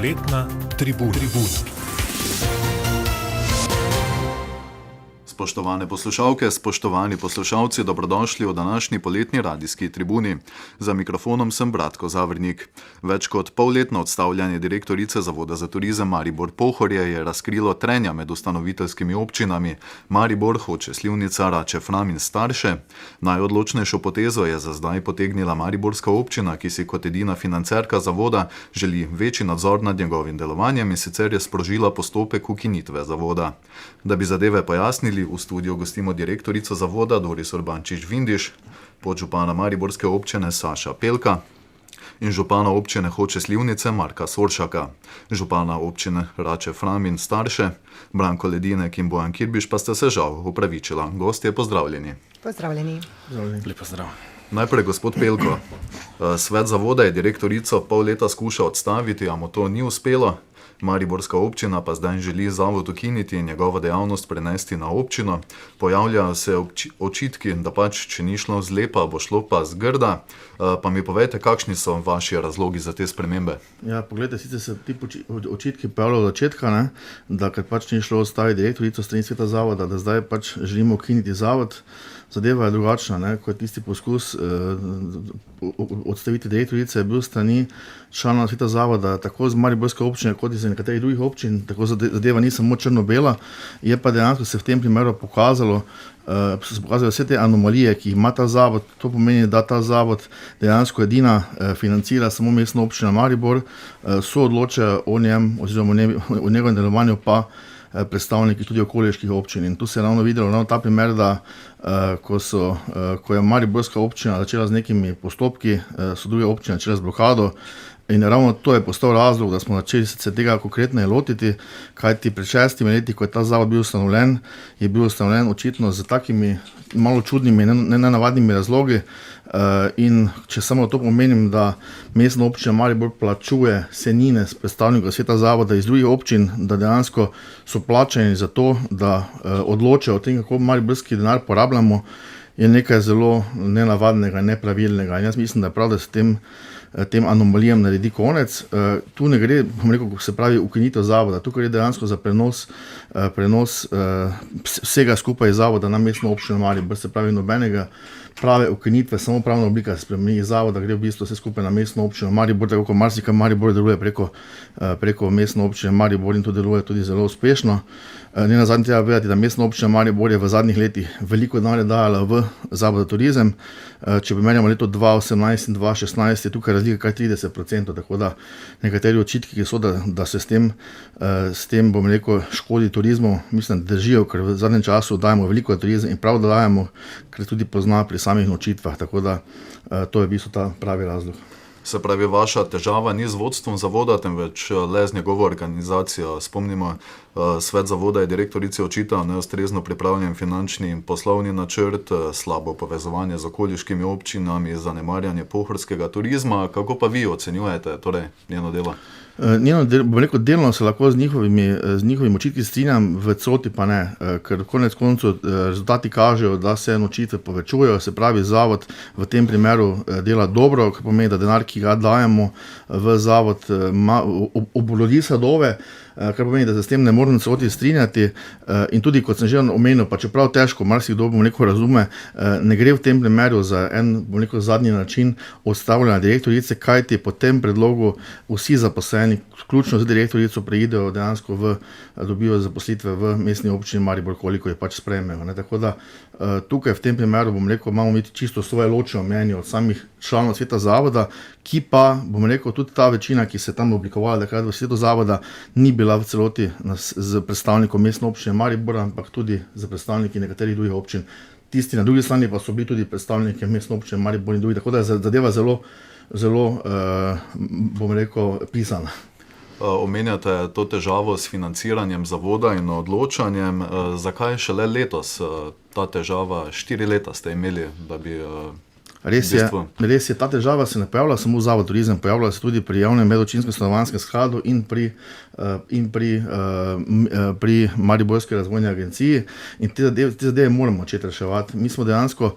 Poletna tribuna. Spoštovane poslušalke, spoštovani poslušalci, dobrodošli v današnji poletni radijski tribuni. Za mikrofonom sem Bratko Zavrnik. Več kot polletno odstavljanje direktorice Zavoda za turizem Maribor Pohorje je razkrilo trenja med ustanoviteljskimi občinami Maribor, Hoče, Slivnica, Rače, Fram in Starše. Najodločnejšo potezo je za zdaj potegnila mariborska občina, ki si kot edina financerka zavoda želi večji nadzor nad njegovim delovanjem in sicer je sprožila postopek ukinitve zavoda. Da bi zadeve pojasnili, v studiu gostimo direktorico zavoda Doris Urbančič-Vindiš, podžupana mariborske občine Saša Pelka in župana občine Hoče, Slivnice Marka Soršaka. Župana občine Rače, Fram in Starše Branko Ledinek in Bojan Kirbiš pa ste se žal upravičila. Gostje, pozdravljeni. Pozdravljeni. Lep pozdrav. Najprej gospod Pelko. Svet zavoda je direktorico pol leta skušal odstaviti, a mu to ni uspelo. Mariborska občina pa zdaj želi zavod ukiniti in njegovo dejavnost prenesti na občino. Pojavljajo se očitki, da pač, če ni šlo zlepa, bo šlo pa zgrda. Pa mi povejte, kakšni so vaši razlogi za te spremembe? Ja, poglejte, sicer se ti očitki pojavljajo od začetka, da ker pač ni šlo ostaviti direktorico strani sveta zavoda, da zdaj pač želimo ukiniti zavod. Zadeva je drugačna, kot tisti poskus odstaviti direktorice je bil strani člana sveta zavoda, tako z mariborske občine, kot iz nekaterih drugih občin, tako zadeva ni samo črno-bela, je pa dejansko se v tem primeru pokazalo, vse te anomalije, ki jih ima ta zavod. To pomeni, da ta zavod dejansko edina financira samo mestna občina Maribor, soodločajo o njem oziroma o njegovem delovanju pa predstavniki tudi okoliških občin. In tu se je ravno videlo ta primer, da ko je mariborska občina začela z nekimi postopki, so druge občine začele z blokado. In ravno to je postal razlog, da smo začeli se tega konkretneje lotiti, kajti pred 6 leti, ko je ta zavod bil ustanovljen, je bil ustanovljen očitno z takimi malo čudnimi, nenavadnimi razlogi. In če samo to pomenim, da mestna občina Maribor plačuje sejnine s predstavnikov sveta zavoda iz drugih občin, da dejansko so plačani za to, da odločajo o tem, kako mariborski denar porabljamo, je nekaj zelo nenavadnega in nepravilnega. In jaz mislim, da je prav, da se tem anomalijam naredi konec. Tu ne gre, se pravi, ukinitev zavoda, tukaj gre dejansko za prenos vsega skupaj iz zavoda na mestno občino Maribor, se pravi nobenega prave ukinitve, samo pravna oblika se spremeni iz zavoda, gre v bistvu vse skupaj na mestno občino Maribor, tako kot marsikaj Maribor deluje preko mestne občine Maribor in to deluje tudi zelo uspešno. Nenazadnje treba vedeti, da mestna občina Maribor je v zadnjih letih veliko denarja dajala v Zavod za turizem. Če primerjamo leto 2018 in 2016, je tukaj razlika kar 30%, tako da nekateri očitki, ki so, da se s tem škodi turizmu, mislim, da držijo, ker v zadnjem času dajemo veliko turizem in prav da dajemo, ker tudi pozna pri samih nočitvah, tako da to je v bistvu ta pravi razlog. Se pravi, vaša težava ni z vodstvom zavoda, temveč le z njegovo organizacijo. Spomnimo, svet zavoda je direktorici očital neustrezno pripravljen finančni in poslovni načrt, slabo povezovanje z okoliškimi občinami, zanemarjanje pohorskega turizma. Kako pa vi ocenjujete njeno delo? Delno se lahko z njihovimi očitki strinjam, v celoti pa ne, ker konec koncev rezultati kažejo, da se nočitve povečujejo, se pravi, zavod v tem primeru dela dobro, kar pomeni, da denar, ki ga dajemo v zavod, obrodi sadove, kar pomeni, da se s tem ne morem celoti strinjati. In tudi, kot sem že omenil, pa čeprav težko, marsikdo razume, ne gre v tem primeru za en zadnji način odstavljanja direktorice, kajti po tem predlogu vsi zaposleni, vključno z direktorico, preidejo dejansko dobijo zaposlitve v mestni občini Maribor, koliko je pač sprejmejo. Tako da tukaj v tem primeru, imamo mi čisto svoje ločeno mnenje od samih članov sveta zavoda, ki pa, tudi ta večina, ki se tam oblikovala takrat v svetu zavoda, ni bila v celoti z predstavnikom mestne občine Maribor, ampak tudi z predstavniki nekaterih drugih občin. Tisti na drugi strani pa so bili tudi predstavniki mestne občine Maribor in drugi, tako da je zadeva zelo pisana. Omenjate to težavo s financiranjem zavoda in odločanjem. Zakaj šele letos ta težava? 4 leta ste imeli, da bi... Res je, ta težava se ne pojavlja samo v Zavodu za turizem, pojavlja se tudi pri javnem medobčinskem stanovanjskem skladu in pri Mariborski razvojni agenciji. In te zadeve moramo začeti reševati. Mi smo dejansko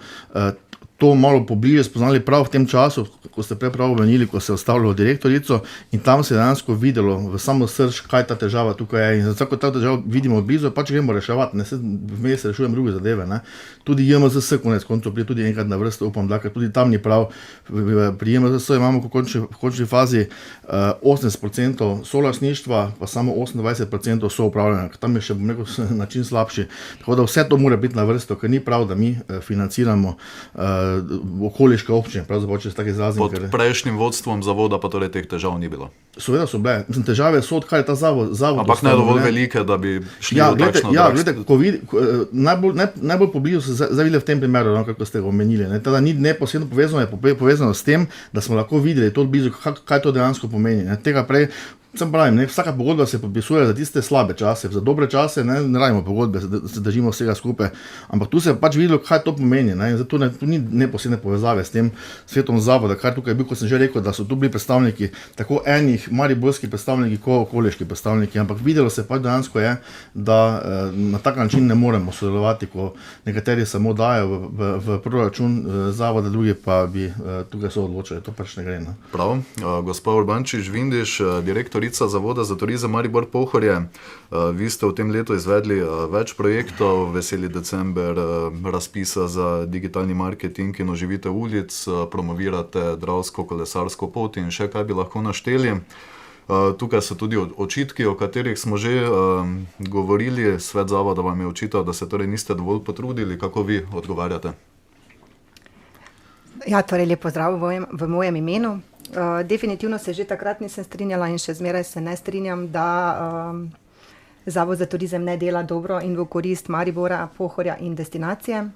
to malo pobliže spoznali prav v tem času, ko ste prej prav omenili, ko se je ustavljalo direktorico in tam se je dejansko videlo v samo srž, kaj ta težava tukaj je. In za vsako ta težavo vidimo blizu, pač gremo reševati, ne se vmes rešujem druge zadeve. Ne. Tudi JMZS konec koncev prije tudi enkrat na vrsto, upam, da tudi tam ni prav. Pri JMZS imamo v končni fazi 80% solastništva, pa samo 28% soupravljanja. Tam je še način slabši. Tako da vse to mora biti na vrsto, ker ni prav, da mi financiramo okoliške občine, pravzaprav če se tako izrazim. Pod prejšnjim vodstvom zavoda pa torej teh težav ni bilo. Seveda so bile. Težave so, odkar je ta zavod. Ampak ne dovolj velike, da bi šli v takšno najbolj poblizu se zdaj videli v tem primeru, kako ste ga omenili. Teda ni neposredno povezano, je povezano s tem, da smo lahko videli to blizu, kaj to dejansko pomeni. Tega prej, sem pravim, vsaka pogodba se podpisuje za tiste slabe čase, za dobre čase ne radimo pogodbe, se držimo vsega skupaj, ampak tu se je pač videlo, kaj to pomeni. Zato tu ni neposredne povezave s tem svetom zavoda, kar tukaj je bil, kot sem že rekel, da so tu bili predstavniki, tako enih mariborskih predstavniki, kot okoliški predstavniki, ampak videlo se pač dejansko je, da na tak način ne moremo sodelovati, ko nekateri samo dajo v proračun zavoda, drugi pa bi tukaj so odločili, to pač ne gre. Ne? Prav, gospod Urbančič Vindiš, direktorica Zavoda za turizem Maribor Pohorje. Vi ste v tem letu izvedli več projektov, Veseli december, razpisa za digitalni marketing in oživitev ulic, promovirate Dravsko kolesarsko pot in še kaj bi lahko našteli. Tukaj so tudi očitki, o katerih smo že govorili. Svet zavoda vam je očital, da se torej niste dovolj potrudili. Kako vi odgovarjate? Ja, torej lep pozdrav v mojem imenu. Definitivno se že takrat nisem strinjala in še zmeraj se ne strinjam, da Zavod za turizem ne dela dobro in v korist Maribora, Pohorja in destinacije.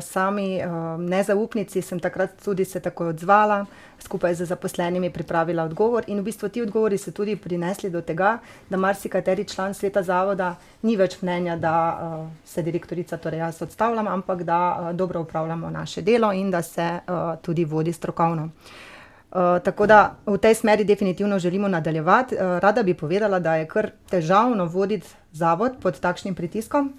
Sami nezaupnici sem takrat tudi se tako odzvala, skupaj z zaposlenimi pripravila odgovor in v bistvu ti odgovori so tudi prinesli do tega, da marsikateri član sveta zavoda ni več mnenja, da se direktorica, torej jaz odstavljam, ampak da dobro upravljamo naše delo in da se tudi vodi strokovno. Tako da v tej smeri definitivno želimo nadaljevati. Rada bi povedala, da je kar težavno voditi zavod pod takšnim pritiskom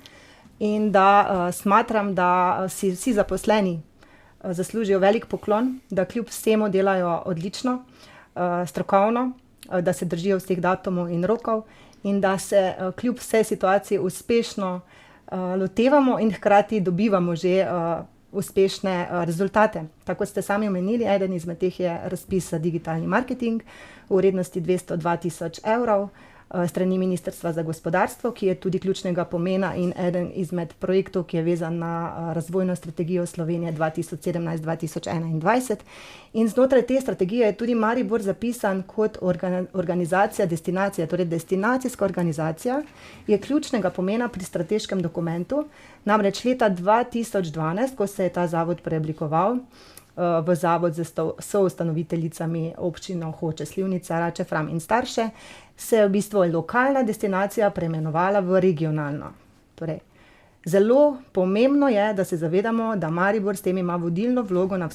in da smatram, da si vsi zaposleni zaslužijo velik poklon, da kljub vsemu delajo odlično, strokovno, da se držijo vseh datumov in rokov in da se kljub vsej situaciji uspešno lotevamo in hkrati dobivamo že uspešne rezultate. Tako ste sami omenili, eden izmed teh je razpis za digitalni marketing v vrednosti 202 000 evrov strani Ministrstva za gospodarstvo, ki je tudi ključnega pomena in eden izmed projektov, ki je vezan na razvojno strategijo Slovenije 2017-2021. In znotraj te strategije je tudi Maribor zapisan kot organizacija destinacije, torej destinacijska organizacija je ključnega pomena pri strateškem dokumentu. Namreč leta 2012, ko se je ta zavod preoblikoval v zavod z soustanoviteljicami občino Hoče, Slivnica, Rače, Fram in Starše, se je v bistvu lokalna destinacija preimenovala v regionalno. Torej, zelo pomembno je, da se zavedamo, da Maribor s tem ima vodilno vlogo na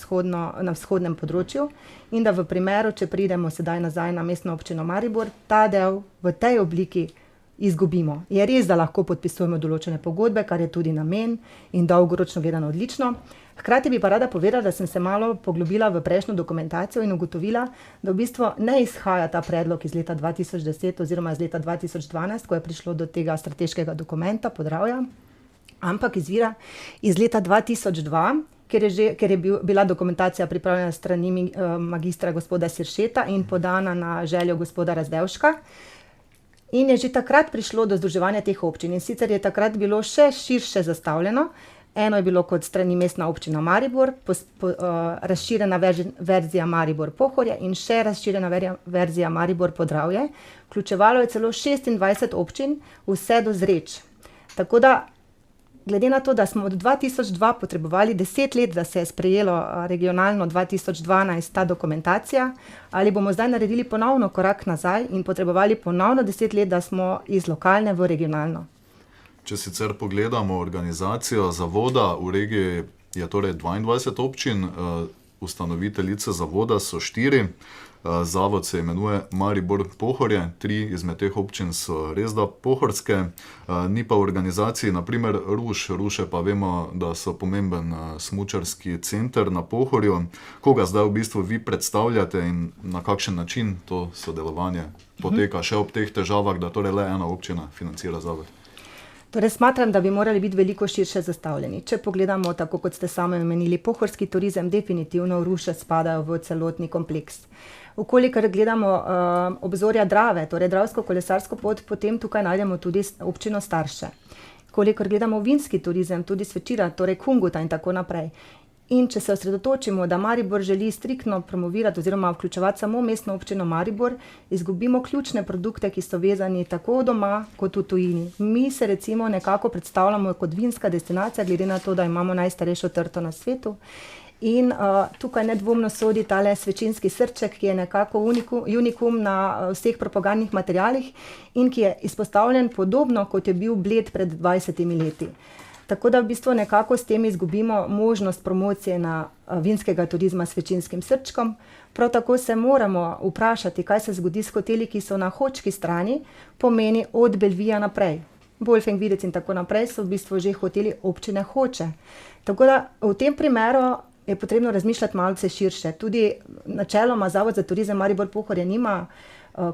vzhodnem področju in da v primeru, če pridemo sedaj nazaj na mestno občino Maribor, ta del v tej obliki izgubimo. Je res, da lahko podpisujemo določene pogodbe, kar je tudi namen in dolgoročno gledano odlično. Hkrati bi pa rada povedala, da sem se malo poglobila v prejšnjo dokumentacijo in ugotovila, da v bistvu ne izhaja ta predlog iz leta 2010 oziroma iz leta 2012, ko je prišlo do tega strateškega dokumenta Podravja, ampak izvira iz leta 2002, ker je bila dokumentacija pripravljena strani magistra gospoda Siršeta in podana na željo gospoda Razdevška. In je že takrat prišlo do združevanja teh občin. In sicer je takrat bilo še širše zastavljeno. Eno je bilo kot strani mestna občina Maribor, razširjena verzija Maribor Pohorje in še razširjena verzija Maribor Podravje. Vključevalo je celo 26 občin, vse do Zreč. Tako da, glede na to, da smo od 2002 potrebovali 10 let, da se je sprejelo regionalno 2012 ta dokumentacija, ali bomo zdaj naredili ponovno korak nazaj in potrebovali ponovno 10 let, da smo iz lokalne v regionalno. Če sicer pogledamo organizacijo zavoda, v regiji je torej 22 občin, ustanoviteljice zavoda so 4. Zavod se imenuje Maribor Pohorje, 3 izmed teh občin so res da pohorske, ni pa v organizaciji, naprimer Ruše pa vemo, da so pomemben smučarski center na Pohorju. Koga zdaj v bistvu vi predstavljate in na kakšen način to sodelovanje poteka še ob teh težavah, da torej le ena občina financira zavod? Torej, smatram, da bi morali biti veliko širše zastavljeni. Če pogledamo, tako kot ste sami omenili, pohorski turizem definitivno v Ruše spadajo v celotni kompleks. Vkolikor gledamo obzorja Drave, torej Dravsko kolesarsko pot, potem tukaj najdemo tudi občino Starše. Kolikor gledamo vinski turizem, tudi Svečira, torej Kunguta in tako naprej. In če se osredotočimo, da Maribor želi striktno promovirati oziroma vključevati samo mestno občino Maribor, izgubimo ključne produkte, ki so vezani tako doma kot v tujini. Mi se recimo nekako predstavljamo kot vinska destinacija, glede na to, da imamo najstarejšo trto na svetu. In tukaj nedvomno sodi tale svečinski srček, ki je nekako unikum na vseh propagandnih materialih in ki je izpostavljen podobno, kot je bil Bled pred 20 leti. Tako da v bistvu nekako s tem izgubimo možnost promocije na vinskega turizma s svečinskim srčkom. Prav tako se moramo vprašati, kaj se zgodi s hoteli, ki so na Hočki strani, pomeni od Belvija naprej. Bolfing, Videc in tako naprej so v bistvu že hoteli občine Hoče. Tako da v tem primeru je potrebno razmišljati malce širše. Tudi načeloma Zavod za turizem Maribor Pohorje nima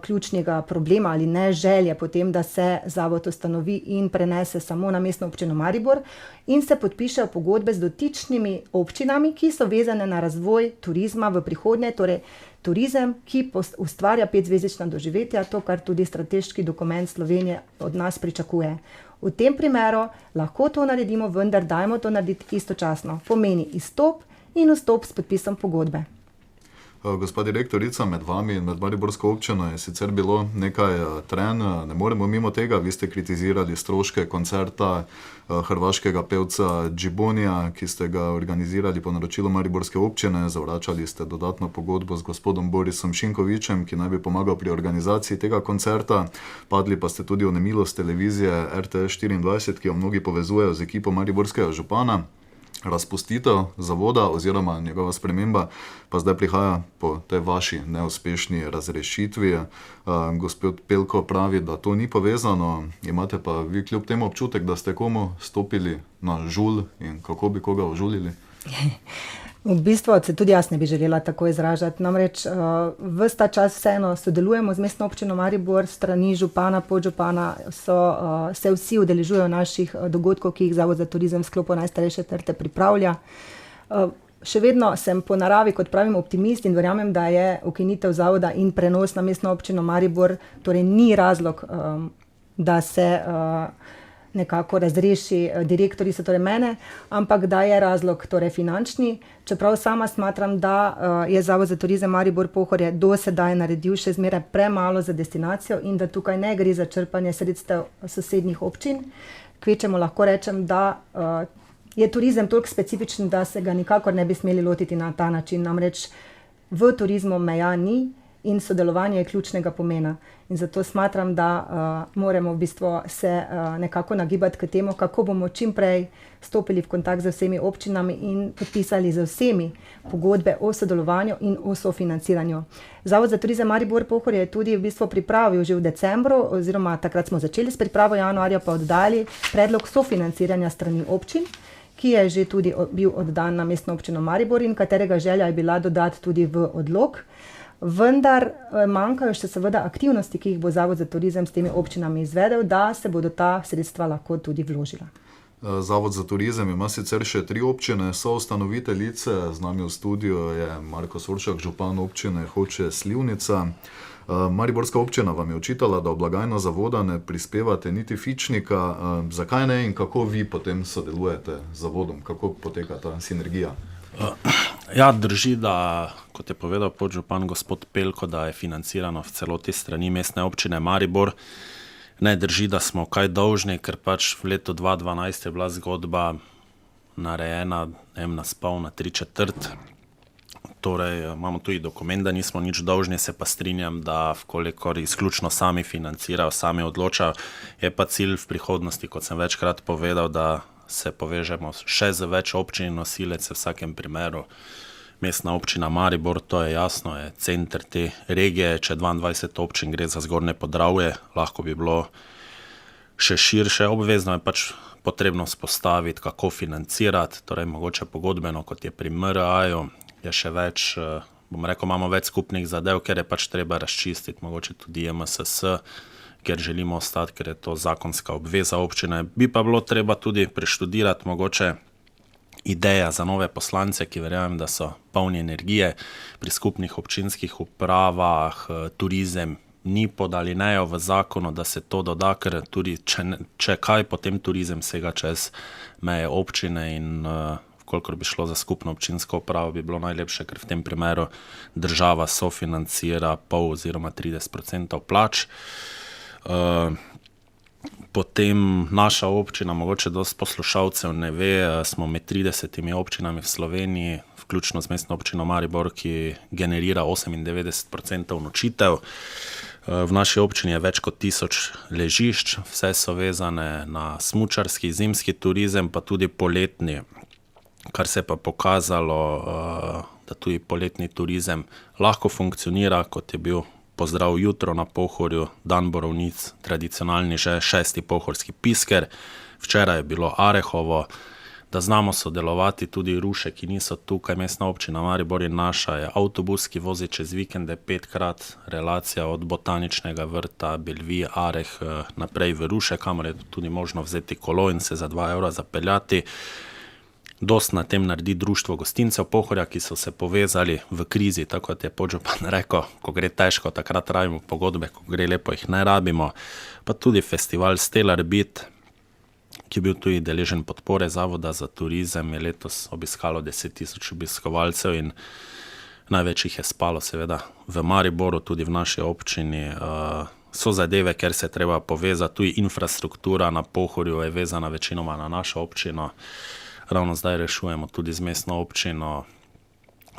ključnega problema ali ne želje potem, da se zavod ustanovi in prenese samo na mestno občino Maribor in se podpišejo pogodbe z dotičnimi občinami, ki so vezane na razvoj turizma v prihodnje, torej turizem, ki ustvarja 5-zvezdična doživetja, to, kar tudi strateški dokument Slovenije od nas pričakuje. V tem primeru lahko to naredimo, vendar dajmo to narediti istočasno. Pomeni izstop in vstop s podpisom pogodbe. Gospa direktorica, med vami in med Mariborsko občino je sicer bilo nekaj trenj, ne moremo mimo tega, vi ste kritizirali stroške koncerta hrvaškega pevca Džibonija, ki ste ga organizirali po naročilu Mariborske občine, zavračali ste dodatno pogodbo z gospodom Borisom Šinkovičem, ki naj bi pomagal pri organizaciji tega koncerta, padli pa ste tudi v nemilost televizije RTS 24, ki jo mnogi povezujejo z ekipo mariborskega župana. Razpustitev zavoda oziroma njegova sprememba pa zdaj prihaja po tej vaši neuspešni razrešitvi. Gospod Pelko pravi, da to ni povezano, imate pa vi kljub temu občutek, da ste komu stopili na žulj in kako bi koga ožulili? V bistvu se tudi jaz ne bi želela tako izražati. Namreč ves ta čas vseeno sodelujemo z mestno občino Maribor, strani župana, podžupana, se vsi udeležujejo naših dogodkov, ki jih Zavod za turizem v sklopu najstarejše trte pripravlja. Še vedno sem po naravi, kot pravim, optimist in verjamem, da je ukinitev zavoda in prenos na mestno občino Maribor, torej ni razlog, da se nekako razreši direktorico, torej mene, ampak da je razlog torej finančni, čeprav sama smatram, da je Zavod za turizem Maribor Pohorje do sedaj naredil še zmeraj premalo za destinacijo in da tukaj ne gre za črpanje sredstev sosednjih občin. Kvečemu lahko rečem, da je turizem toliko specifičen, da se ga nikakor ne bi smeli lotiti na ta način. Namreč v turizmu meja ni in sodelovanje je ključnega pomena. In zato smatram, da moramo v bistvu se nekako nagibati k temu, kako bomo čim prej stopili v kontakt z vsemi občinami in podpisali z vsemi pogodbe o sodelovanju in o sofinanciranju. Zavod za turizem Maribor Pohorje je tudi v bistvu pripravil že v decembru, oziroma takrat smo začeli s pripravo, januarja pa oddali predlog sofinanciranja strani občin, ki je že tudi bil oddan na mestno občino Maribor in katerega želja je bila dodati tudi v odlok. Vendar manjkajo še seveda aktivnosti, ki jih bo Zavod za turizem s temi občinami izvedel, da se bodo ta sredstva lahko tudi vložila. Zavod za turizem ima sicer še 3 občine, so ustanoviteljice, z nami v studiu je Marko Soršak, župan občine Hoče - Slivnica. Mariborska občina vam je očitala, da v blagajno zavoda ne prispevate niti fičnika. Zakaj ne in kako vi potem sodelujete z zavodom? Kako poteka ta sinergija? Ja, drži, da, kot je povedal podžupan gospod Pelko, da je financirano v celoti strani mestne občine Maribor. Ne drži, da smo kaj dolžni, ker pač v letu 2012 je bila zgodba narejena, naspol na 3/4. Torej, imamo tudi dokument, da nismo nič dolžni, se pa strinjam, da vkolikor izključno sami financirajo, sami odločajo, je pa cilj v prihodnosti, kot sem večkrat povedal, da se povežemo še z več občin in nosilec v vsakem primeru Mestna občina Maribor, to je jasno, je center te regije, če 22 občin gre za Zgornje Podravje, lahko bi bilo še širše. Obvezno je pač potrebno spostaviti, kako financirati, torej mogoče pogodbeno, kot je pri MRA-ju, je še več, bom rekel, imamo več skupnih zadev, ker je pač treba razčistiti, mogoče tudi MSS, ker želimo ostati, ker je to zakonska obveza občine. Bi pa bilo treba tudi preštudirati mogoče ideja za nove poslance, ki verjamem, da so polni energije pri skupnih občinskih upravah, turizem ni pod alinejo v zakonu, da se to doda, ker tudi če kaj, potem turizem sega čez meje občine in kolikor bi šlo za skupno občinsko upravo, bi bilo najlepše, ker v tem primeru država sofinancira pol oziroma 30% plač. Potem naša občina, mogoče dosti poslušalcev ne ve, smo med 30 občinami v Sloveniji, vključno z mestno občino Maribor, ki generira 98% nočitev. V naši občini je več kot 1000 ležišč, vse so vezane na smučarski, zimski turizem, pa tudi poletni, kar se je pa pokazalo, da tudi poletni turizem lahko funkcionira, kot je bil pozdrav jutro na Pohorju, dan borovnic, tradicionalni že 6. pohorski pisker, včeraj je bilo Arehovo, da znamo sodelovati tudi Ruše, ki niso tukaj, mestna občina Maribor in naša je avtobus, ki vozi čez vikende 5-krat, relacija od Botaničnega vrta, Belvi, Areh naprej v Ruše, kamor je tudi možno vzeti kolo in se za 2 evra zapeljati. Dost na tem naredi društvo gostincev Pohorja, ki so se povezali v krizi, tako kot je podžupan rekel, ko gre težko, takrat rabimo pogodbe, ko gre lepo, jih ne rabimo. Pa tudi festival Stellar Beat, ki je bil tudi deležen podpore Zavoda za turizem, je letos obiskalo 10 000 obiskovalcev in največ jih je spalo seveda v Mariboru, tudi v naši občini. So zadeve, ker se treba povezati, tudi infrastruktura na Pohorju je vezana večinoma na našo občino. Ravno zdaj rešujemo tudi z mestno občino,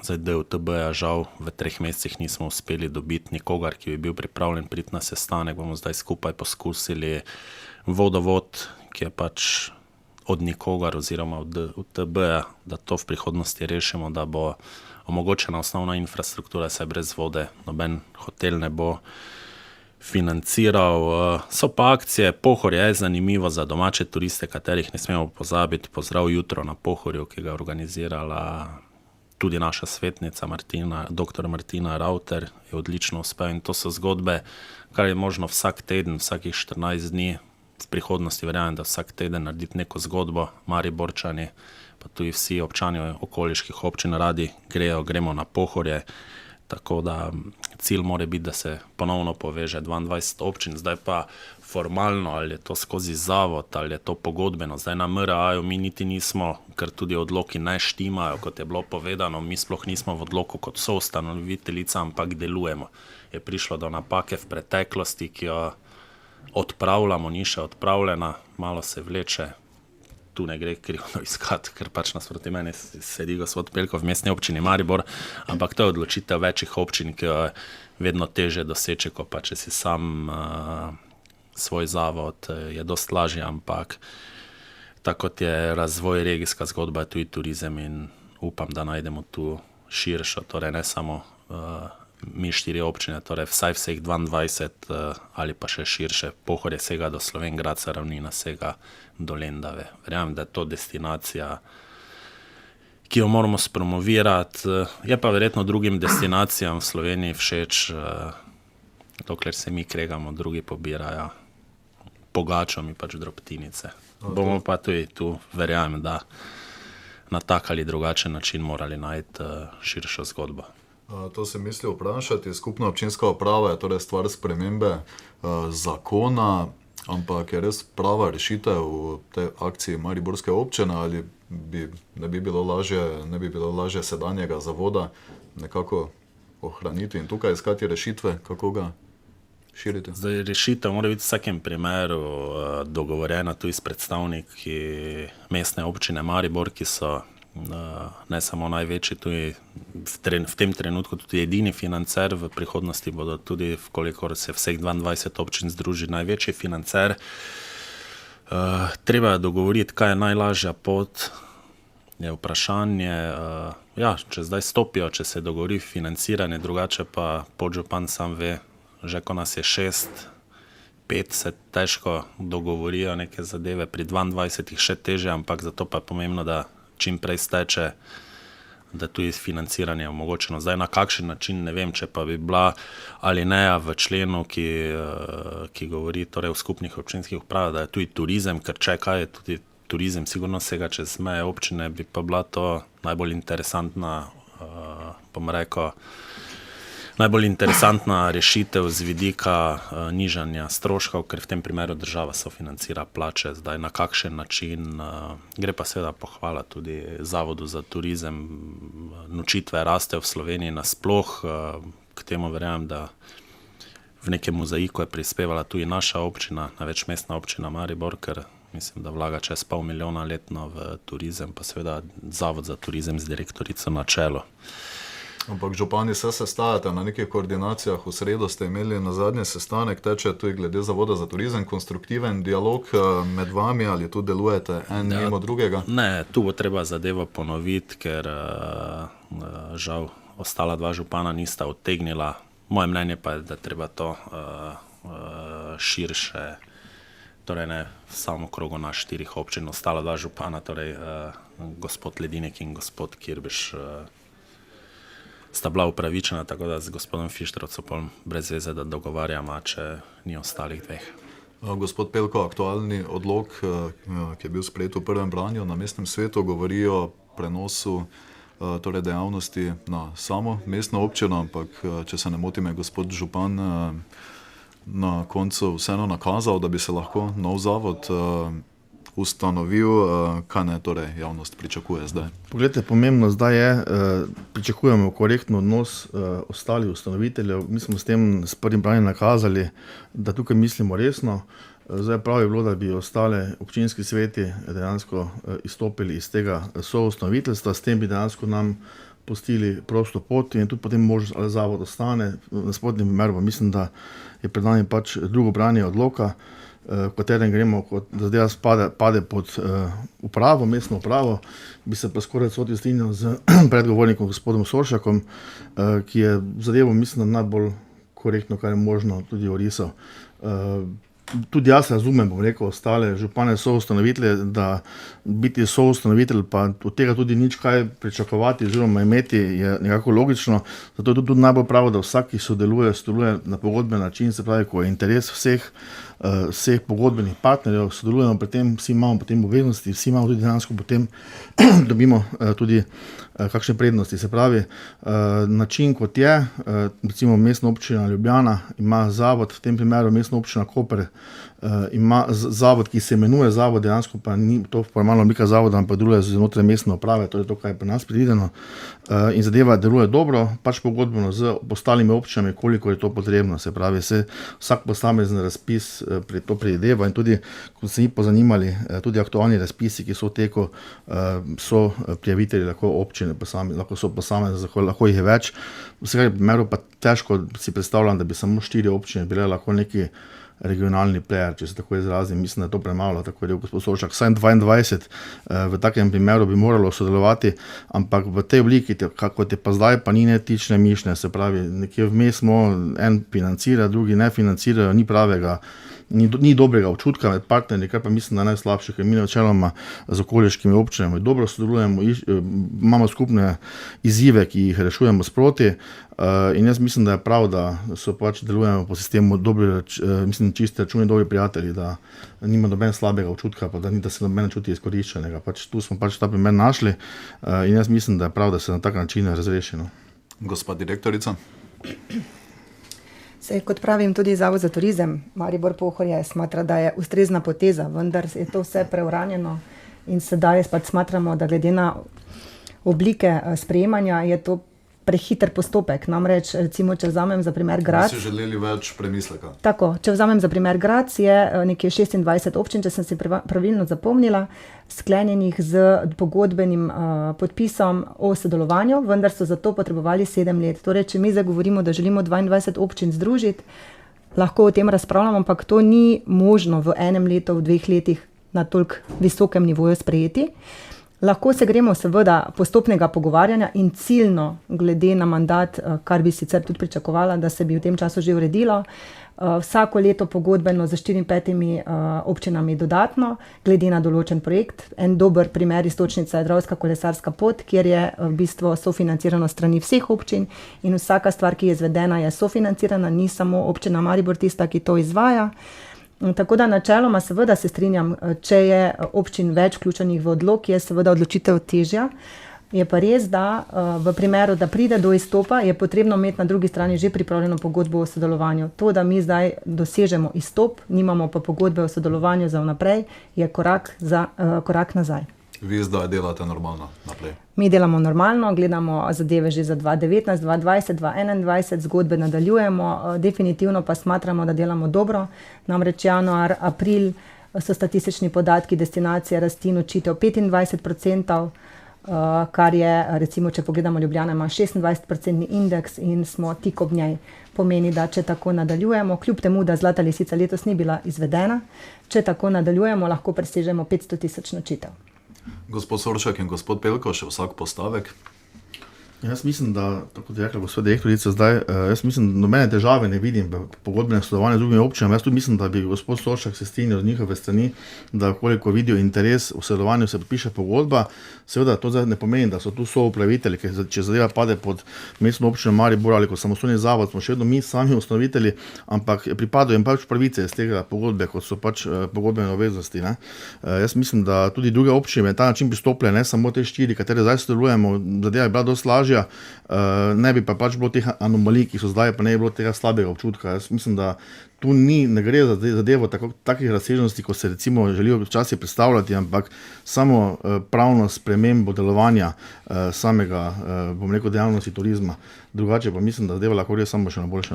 zdaj DUTB-ja žal v 3 mesecih nismo uspeli dobiti nikogar, ki bi bil pripravljen priti na sestanek, bomo zdaj skupaj poskusili vodovod, ki je pač od nikogar oziroma od DUTB-ja, da to v prihodnosti rešimo, da bo omogočena osnovna infrastruktura, saj brez vode noben hotel ne bo financiral. So pa akcije, Pohorje je zanimivo za domače turiste, katerih ne smemo pozabiti, pozdrav jutro na Pohorju, ki ga je organizirala tudi naša svetnica dr. Martina Rauter, je odlično uspel in to so zgodbe, kar je možno vsak teden, vsakih 14 dni, v prihodnosti verjamem, da vsak teden narediti neko zgodbo, Mariborčani, pa tudi vsi občani okoliških občin radi gremo na Pohorje. Tako da cilj mora biti, da se ponovno poveže 22 občin, zdaj pa formalno, ali je to skozi zavod, ali je to pogodbeno. Zdaj na MRA-ju mi niti nismo, ker tudi odloki ne štimajo, kot je bilo povedano, mi sploh nismo v odloku kot soustanoviteljica, ampak delujemo. Je prišlo do napake v preteklosti, ki jo odpravljamo, ni še odpravljena, malo se vleče. Tu ne gre krivdo iskati, ker pač nasproti meni sedi gospod Pelko v mestni občini Maribor, ampak to je odločitev večjih občin, ki je vedno teže doseči, ko pa če si sam svoj zavod, je dost lažje, ampak tako kot je razvoj regijska zgodba, je tudi turizem in upam, da najdemo tu širšo, torej ne samo mi 4 občine, torej vsaj vseh 22 ali pa še širše. Pohorje sega do Slovenj Gradca, ravnina sega do Lendave. Verjamem, da je to destinacija, ki jo moramo spromovirati. Je pa verjetno drugim destinacijam v Sloveniji všeč, dokler se mi kregamo, drugi pobirajo pogačo, mi pač drobtinice. Bomo pa tudi tu, verjamem, da na tak ali drugačen način morali najti širšo zgodbo. To se misli vprašati, skupna občinska uprava je torej stvar spremembe zakona, ampak je res prava rešitev v tej akciji Mariborske občine, ali ne bi bilo lažje sedanjega zavoda nekako ohraniti in tukaj iskati rešitve, kako ga širiti? Zdaj, rešitev mora biti v vsakem primeru dogovorjena tudi s predstavniki mestne občine Maribor, ki so ne samo največji, tudi v tem trenutku tudi edini financer, v prihodnosti bodo tudi, kolikor se vseh 22 občin združi, največji financer. Treba je dogovoriti, kaj je najlažja pot, je vprašanje, če zdaj stopijo, če se dogovori financiranje, drugače pa podžupan sam ve, že ko nas je 6-5 se težko dogovorijo neke zadeve, pri 22 še teže, ampak zato pa je pomembno, da čim prej steče, da tu je financiranje omogočeno. Zdaj na kakšen način, ne vem, če pa bi bila alineja v členu, ki govori torej v skupnih občinskih upravah, da je tudi turizem, ker če kaj je tudi turizem, sigurno vsega čez meje občine, bi pa bila to najbolj interesantna, najbolj interesantna rešitev z vidika nižanja stroškov, ker v tem primeru država sofinancira plače. Zdaj na kakšen način, gre pa seveda pohvala tudi Zavodu za turizem, nočitve rastejo v Sloveniji nasploh, k temu verjamem, da v nekem mozaiku je prispevala tudi naša občina, največmestna občina Maribor, ker mislim, da vlaga čez 500 milijona letno v turizem, pa seveda Zavod za turizem z direktorico na čelu. Ampak župani se sestajate na nekih koordinacijah, v sredo ste imeli na zadnji sestanek, teče tudi glede Zavoda za turizem, konstruktiven dialog med vami, ali tu delujete en mimo drugega? Ne, tu bo treba zadevo ponoviti, ker žal ostala dva župana nista odtegnila. Moje mnenje pa je, da treba to širše, torej ne v samo krogu na 4 občin, ostala dva župana, torej gospod Ledinek in gospod Kirbiš, sta bila upravičena, tako da z gospodom Fištravcem brez veze, da dogovarjamo, če ni ostalih dveh. Gospod Pelko, aktualni odlok, ki je bil sprejet v prvem branju na mestnem svetu, govori o prenosu torej dejavnosti na samo mestno občino, ampak če se ne motim, je gospod župan na koncu vseeno nakazal, da bi se lahko nov zavod ustanovil, kaj ne torej javnost pričakuje zdaj? Poglejte, pomembno zdaj je, pričakujemo korektno odnos ostalih ustanoviteljev. Mi smo s tem s prvim branjem nakazali, da tukaj mislimo resno. Zdaj prav je bilo, da bi ostale občinski sveti dejansko izstopili iz tega soustanoviteljstva, s tem bi dejansko nam pustili prosto pot in tudi potem možnost, ali zavod ostane. Na spodnjem primeru pa mislim, da je pred nami pač drugo branje odloka, v katerem gremo, kot zadeva pade pod upravo, mestno upravo, bi se pa skoraj celoti strinjal z predgovornikom gospodom Soršakom, ki je zadevo, mislim, najbolj korektno, kar je možno, tudi orisal. Tudi jaz razumem, bom rekel, ostale župane soustanovitelje, da biti soustanovitelj, pa od tega tudi nič kaj pričakovati oziroma imeti, je nekako logično. Zato je tudi najbolj pravo, da vsak, ki sodeluje na pogodben način, se pravi, ko je interes vseh pogodbenih partnerjev, sodelujemo pri tem, vsi imamo potem obveznosti, vsi imamo tudi dejansko potem dobimo tudi kakšne prednosti. Se pravi, način kot je, recimo mestna občina Ljubljana ima zavod, v tem primeru mestna občina Koper ima zavod, ki se imenuje zavod, dejansko pa ni to formalna oblika zavoda, ampak deluje znotraj mestne uprave, to je to, kar je pri nas predvideno, in zadeva deluje dobro, pač pogodbeno z ostalimi občinami, koliko je to potrebno. Se pravi, vsak posamezen razpis pri to predvideva in tudi, ko se mi pozanimali, tudi aktualni razpisi, ki so v teku, so prijavitelji lahko občine, lahko so posamezni, lahko jih je več. V vsega primeru pa težko si predstavljam, da bi samo 4 občine bile lahko neki regionalni player, če se tako izrazim. Mislim, da je to premalo, tako je rekel gospod Soršak. Vsaj 22 v takem primeru bi moralo sodelovati, ampak v tej obliki, kot je pa zdaj, pa ni netične mišljenje, se pravi, nekje vmes smo, en financira, drugi ne financirajo, ni pravega, ni dobrega občutka med partnerji, kar pa mislim, da najslabše, ker mi načeloma z okoliškimi občinami dobro sodelujemo, imamo skupne izzive, ki jih rešujemo sproti, in jaz mislim, da je prav, da so pač delujemo po sistemu čisti računi, dobri prijatelji, da nima noben slabega občutka, pa da se noben čuti izkoriščenega. Tu smo pač ta primer našli in jaz mislim, da je prav, da se na tak način razreši. Gospa direktorica. Kot pravim, tudi Zavod za turizem Maribor-Pohorje smatra, da je ustrezna poteza, vendar je to vse preuranjeno in sedaj pač smatramo, da glede na oblike sprejemanja je to prehiter postopek. Namreč, recimo, če vzamem za primer Graz. Si želeli več premisleka. Tako, če vzamem za primer Graz, je nekje 26 občin, če sem si pravilno zapomnila, sklenjenih z pogodbenim podpisom o sodelovanju, vendar so za to potrebovali 7 let. Torej, če mi zdaj govorimo, da želimo 22 občin združiti, lahko o tem razpravljamo, ampak to ni možno v enem letu, v 2 letih na toliko visokem nivoju sprejeti. Lahko se gremo seveda postopnega pogovarjanja in ciljno, glede na mandat, kar bi sicer tudi pričakovala, da se bi v tem času že uredilo, vsako leto pogodbeno za 4-5 občinami dodatno, glede na določen projekt. En dober primer iztočnica je Dravska kolesarska pot, kjer je v bistvu sofinancirano strani vseh občin in vsaka stvar, ki je izvedena, je sofinancirana, ni samo občina Maribor tista, ki to izvaja. Tako da načeloma seveda se strinjam, če je občin več vključenih v odlok, je seveda odločitev težja. Je pa res, da v primeru, da pride do izstopa, je potrebno imeti na drugi strani že pripravljeno pogodbo o sodelovanju. To, da mi zdaj dosežemo izstop, nimamo pa pogodbe o sodelovanju za vnaprej, je korak nazaj. Vi zdaj delate normalno naprej? Mi delamo normalno, gledamo zadeve že za 2019, 2020, 2021, zgodbe nadaljujemo, definitivno pa smatramo, da delamo dobro. Namreč januar, april so statistični podatki destinacije rasti nočitev 25%, kar je, recimo, če pogledamo, Ljubljana ima 26% indeks in smo tik ob njej. Pomeni, da če tako nadaljujemo, kljub temu, da Zlata lisica letos ni bila izvedena, če tako nadaljujemo, lahko presežemo 500.000 nočitev. Gospod Soršak in gospod Pelko, še vsak postavek. Jaz mislim, da, tako kot je rekla gospod direktorica zdaj, jaz mislim, da nobene težave ne vidim v pogodbenem sodelovanju z drugimi občinami. Jaz tudi mislim, da bi gospod Soršak se strinjal z njihove strani, da koliko vidijo interes v sodelovanju, se podpiše pogodba. Seveda to zdaj ne pomeni, da so tu soupravitelji, ker če zadeva pade pod mestno občino Maribor ali kot samostojni zavod, smo še vedno mi sami ustanovitelji, ampak pripadajo jim pač pravice iz tega pogodbe, kot so pač pogodbene obveznosti. Jaz mislim, da tudi druge občine na ta način pristopljajo, ne samo te 4, katere zdaj sodelujemo, zadeva je bila dosti lažja. Ne bi pa pač bilo teh anomalij, ki so zdaj, pa ne bi bilo tega slabega občutka. Jaz mislim, da tu ne gre za zadevo takih razsežnosti, kot se recimo želijo včasih predstavljati, ampak samo pravno spremembo delovanja samega, bom rekel, dejavnosti turizma. Drugače pa mislim, da zadeva lahko gre samo še na boljše.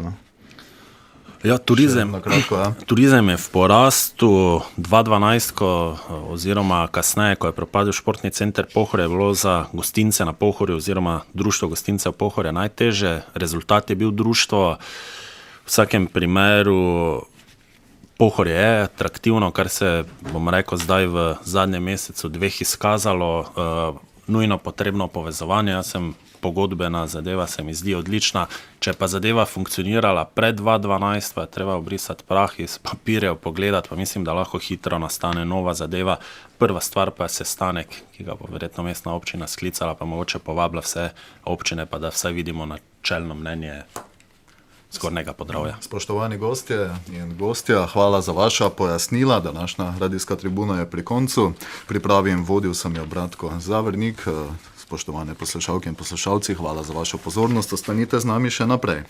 Ja, turizem je v porastu. 2012, oziroma kasneje, ko je propadel športni center Pohorje, je bilo za gostince na Pohorju oziroma društvo gostincev Pohorje najtežje. Rezultat je bil društvo. V vsakem primeru Pohorje je atraktivno, kar se, bom rekel, zdaj v zadnjem mesecu 2 izkazalo. Nujno potrebno povezovanje. Jaz sem pogodbena zadeva, se mi zdi odlična. Če pa zadeva funkcionirala pred 2012, pa je treba obrisati prah iz papirjev, pogledati, pa mislim, da lahko hitro nastane nova zadeva. Prva stvar pa je sestanek, ki ga bo verjetno mestna občina sklicala, pa mogoče povabila vse občine, pa da vsaj vidimo načelno mnenje Zgornjega Podravja. Spoštovani gostje in gostja, hvala za vaša pojasnila. Današnja radijska tribuna je pri koncu. Pripravim, vodil sem jo Bratko Zavrnik. Spoštovane poslušalke in poslušalci, hvala za vašo pozornost. Ostanite z nami še naprej.